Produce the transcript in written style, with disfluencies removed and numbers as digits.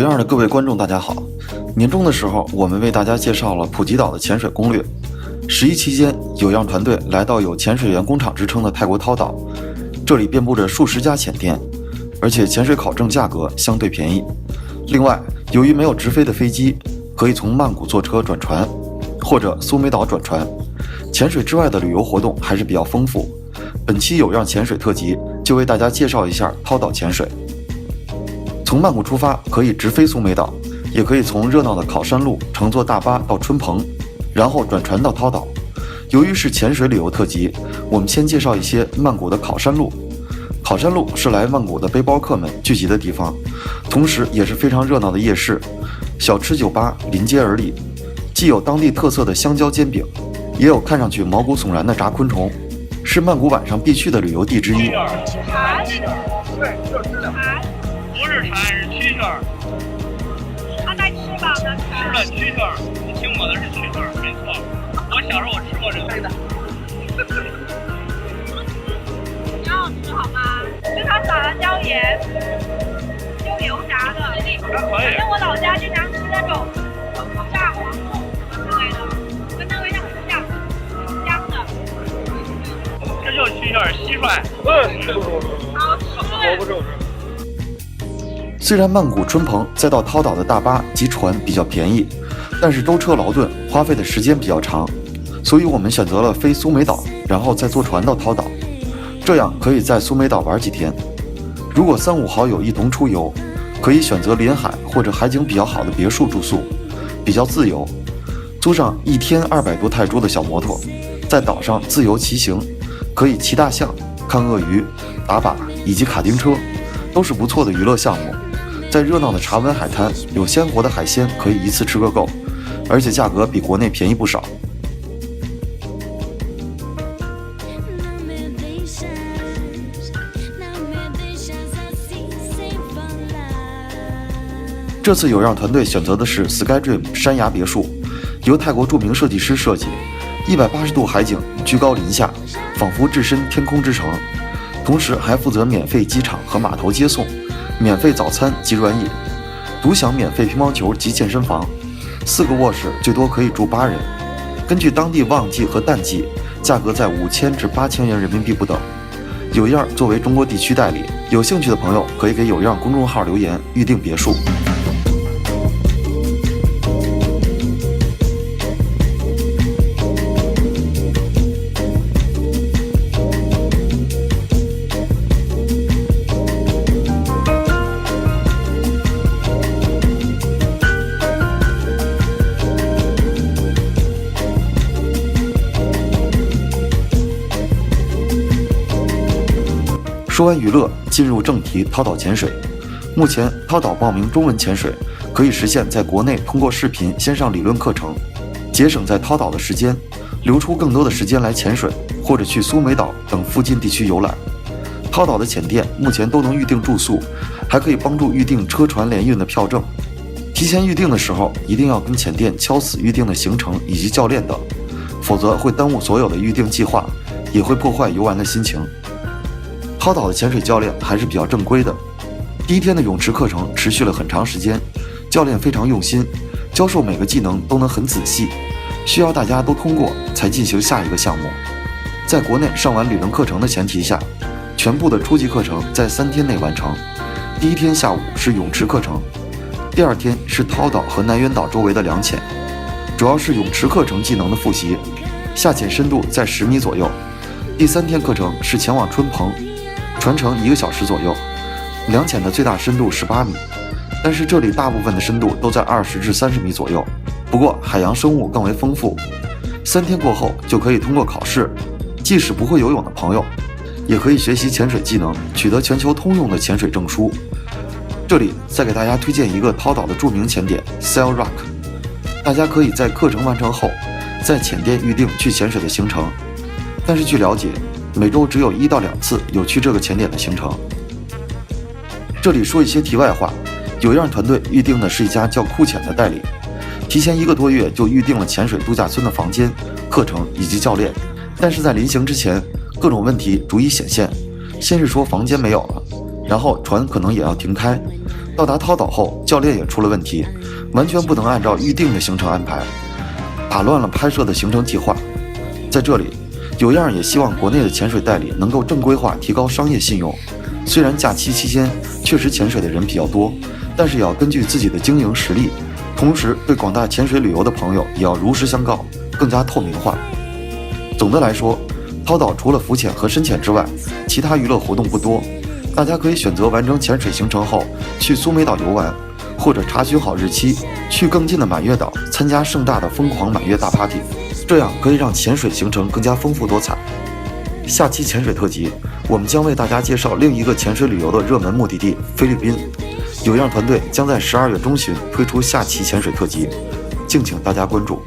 样的各位观众大家好，年终的时候我们为大家介绍了普吉岛的潜水攻略。11期间，有样团队来到有潜水员工厂之称的泰国涛岛，这里遍布着数十家潜店，而且潜水考证价格相对便宜。另外，由于没有直飞的飞机，可以从曼谷坐车转船，或者苏梅岛转船。潜水之外的旅游活动还是比较丰富。本期有样潜水特辑就为大家介绍一下涛岛潜水。从曼谷出发可以直飞苏梅岛，也可以从热闹的考山路乘坐大巴到春蓬，然后转船到涛岛。由于是潜水旅游特辑，我们先介绍一些曼谷的考山路。考山路是来曼谷的背包客们聚集的地方，同时也是非常热闹的夜市，小吃酒吧临街而立，既有当地特色的香蕉煎饼，也有看上去毛骨悚然的炸昆虫，是曼谷晚上必去的旅游地之一。茶，对，就是茶，不是茶，是蛐蛐儿。它带翅膀的茶。是的，蛐蛐儿，你听我的是蛐蛐儿，没错。我小时候我吃过这个。挺好吃，好吗？就它撒了椒盐，用油炸的。还可以。反正我老家经常吃那种炸黄豆什么之类的，跟那味道很像，挺香的。这就是蛐蛐儿，蟋蟀。好吃。虽然曼谷春蓬再到涛岛的大巴及船比较便宜，但是舟车劳顿，花费的时间比较长，所以我们选择了飞苏梅岛，然后再坐船到涛岛，这样可以在苏梅岛玩几天。如果3、5好友一同出游，可以选择临海或者海景比较好的别墅住宿，比较自由，租上1天200多泰铢的小摩托，在岛上自由骑行，可以骑大象、看鳄鱼、打靶以及卡丁车，都是不错的娱乐项目。在热闹的查温海滩，有鲜活的海鲜可以一次吃个够，而且价格比国内便宜不少。这次有样团队选择的是 SkyDream 山崖别墅，由泰国著名设计师设计，180度海景，居高临下，仿佛置身天空之城。同时还负责免费机场和码头接送，免费早餐及软饮，独享免费乒乓球及健身房，4个卧室最多可以住8人。根据当地旺季和淡季，价格在5000至8000元人民币不等。有样作为中国地区代理，有兴趣的朋友可以给有样公众号留言预订别墅。说完娱乐，进入正题，涛岛潜水。目前涛岛报名中文潜水可以实现在国内通过视频先上理论课程，节省在涛岛的时间，留出更多的时间来潜水或者去苏梅岛等附近地区游览。涛岛的潜店目前都能预订住宿，还可以帮助预订车船联运的票证。提前预订的时候一定要跟潜店敲死预订的行程以及教练等，否则会耽误所有的预订计划，也会破坏游玩的心情。涛岛的潜水教练还是比较正规的。第1天的泳池课程持续了很长时间，教练非常用心，教授每个技能都能很仔细，需要大家都通过才进行下一个项目。在国内上完理论课程的前提下，全部的初级课程在3天内完成。第1天下午是泳池课程，第2天是涛岛和南渊岛周围的两潜，主要是泳池课程技能的复习，下潜深度在10米左右。第3天课程是前往春蓬，船程1个小时左右，两潜的最大深度18米，但是这里大部分的深度都在20至30米左右。不过海洋生物更为丰富。3天过后就可以通过考试，即使不会游泳的朋友，也可以学习潜水技能，取得全球通用的潜水证书。这里再给大家推荐一个涛岛的著名潜点 Sail Rock， 大家可以在课程完成后，在潜店预定去潜水的行程。但是据了解，每周只有1到2次有去这个潜点的行程。这里说一些题外话，有样团队预定的是一家叫酷潜的代理，提前1个多月就预定了潜水度假村的房间、课程以及教练，但是在临行之前，各种问题逐一显现。先是说房间没有了，然后船可能也要停开，到达涛岛后，教练也出了问题，完全不能按照预定的行程安排，打乱了拍摄的行程计划。在这里，有样也希望国内的潜水代理能够正规化，提高商业信用。虽然假期期间确实潜水的人比较多，但是也要根据自己的经营实力，同时对广大潜水旅游的朋友也要如实相告，更加透明化。总的来说，涛岛除了浮潜和深潜之外，其他娱乐活动不多。大家可以选择完成潜水行程后去苏梅岛游玩，或者查询好日期，去更近的满月岛参加盛大的疯狂满月大 party， 这样可以让潜水行程更加丰富多彩。下期潜水特辑，我们将为大家介绍另一个潜水旅游的热门目的地菲律宾。有样团队将在12月中旬推出下期潜水特辑，敬请大家关注。